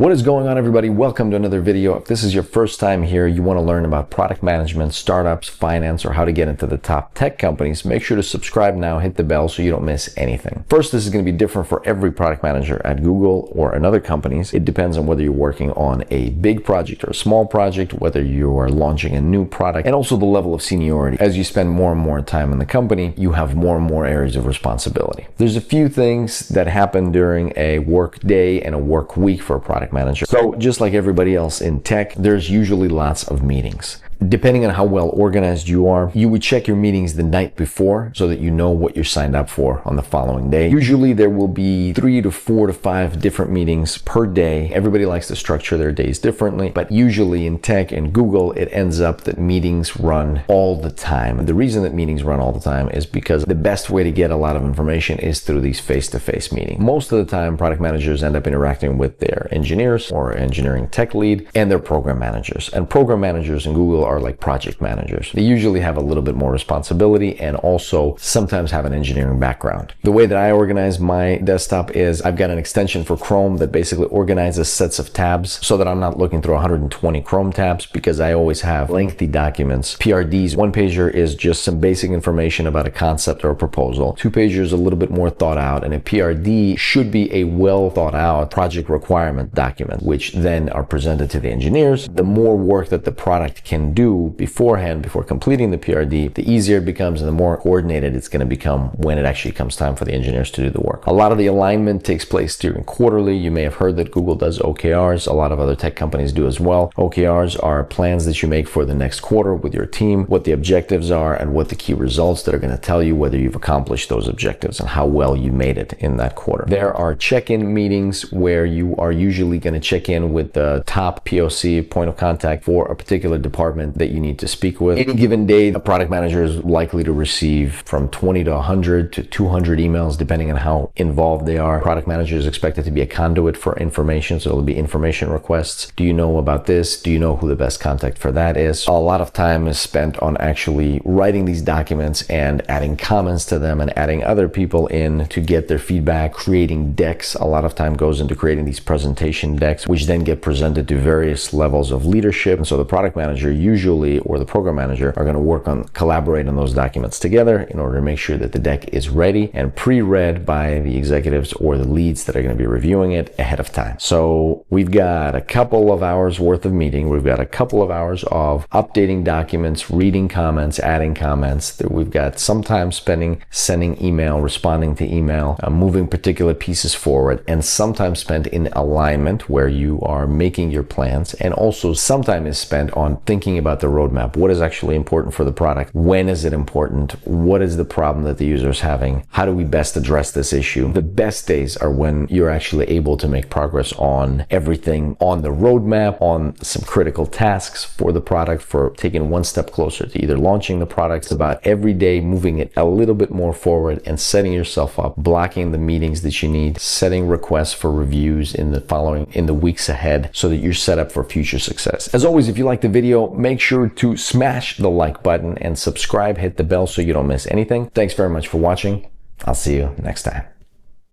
What is going on, everybody? Welcome to another video. If this is your first time here, you want to learn about product management, startups, finance, or how to get into the top tech companies, make sure to subscribe now, hit the bell so you don't miss anything. First, this is going to be different for every product manager at Google or in other companies. It depends on whether you're working on a big project or a small project, whether you are launching a new product, and also the level of seniority. As you spend more and more time in the company, you have more and more areas of responsibility. There's a few things that happen during a work day and a work week for a product manager. So just like everybody else in tech, there's usually lots of meetings. Depending on how well organized you are, you would check your meetings the night before so that you know what you're signed up for on the following day. Usually there will be 3 to 4 to 5 different meetings per day. Everybody likes to structure their days differently, but usually in tech and Google, it ends up that meetings run all the time. The reason that meetings run all the time is because the best way to get a lot of information is through these face-to-face meetings. Most of the time, product managers end up interacting with their engineers or engineering tech lead and their program managers. And program managers in Google are like project managers. They usually have a little bit more responsibility and also sometimes have an engineering background. The way that I organize my desktop is I've got an extension for Chrome that basically organizes sets of tabs so that I'm not looking through 120 Chrome tabs, because I always have lengthy documents. PRDs, one pager is just some basic information about a concept or a proposal. 2 pagers a little bit more thought out, and a PRD should be a well thought out project requirement document, which then are presented to the engineers. The more work that the product can do beforehand, before completing the PRD, the easier it becomes and the more coordinated it's going to become when it actually comes time for the engineers to do the work. A lot of the alignment takes place during quarterly. You may have heard that Google does OKRs. A lot of other tech companies do as well. OKRs are plans that you make for the next quarter with your team, what the objectives are and what the key results that are going to tell you whether you've accomplished those objectives and how well you made it in that quarter. There are check-in meetings where you are usually going to check in with the top POC, point of contact, for a particular department that you need to speak with. Any given day, a product manager is likely to receive from 20 to 100 to 200 emails, depending on how involved they are. Product manager is expected to be a conduit for information, so there'll be information requests. Do you know about this? Do you know who the best contact for that is? A lot of time is spent on actually writing these documents and adding comments to them and adding other people in to get their feedback, creating decks. A lot of time goes into creating these presentation decks, which then get presented to various levels of leadership. And so the product manager usually, or the program manager, are going to work on collaborate on those documents together in order to make sure that the deck is ready and pre-read by the executives or the leads that are going to be reviewing it ahead of time. So we've got a couple of hours worth of meeting. We've got a couple of hours of updating documents, reading comments, adding comments. We've got some time spending sending email, responding to email, moving particular pieces forward, and some time spent in alignment where you are making your plans, and also some time is spent on thinking about the roadmap. What is actually important for the product? When is it important? What is the problem that the user is having? How do we best address this issue? The best days are when you're actually able to make progress on everything on the roadmap, on some critical tasks for the product, for taking one step closer to either launching the product. It's about every day moving it a little bit more forward and setting yourself up, blocking the meetings that you need, setting requests for reviews in the weeks ahead so that you're set up for future success. As always, if you like the video, make sure to smash the like button and subscribe, hit the bell so you don't miss anything. Thanks very much for watching. I'll see you next time.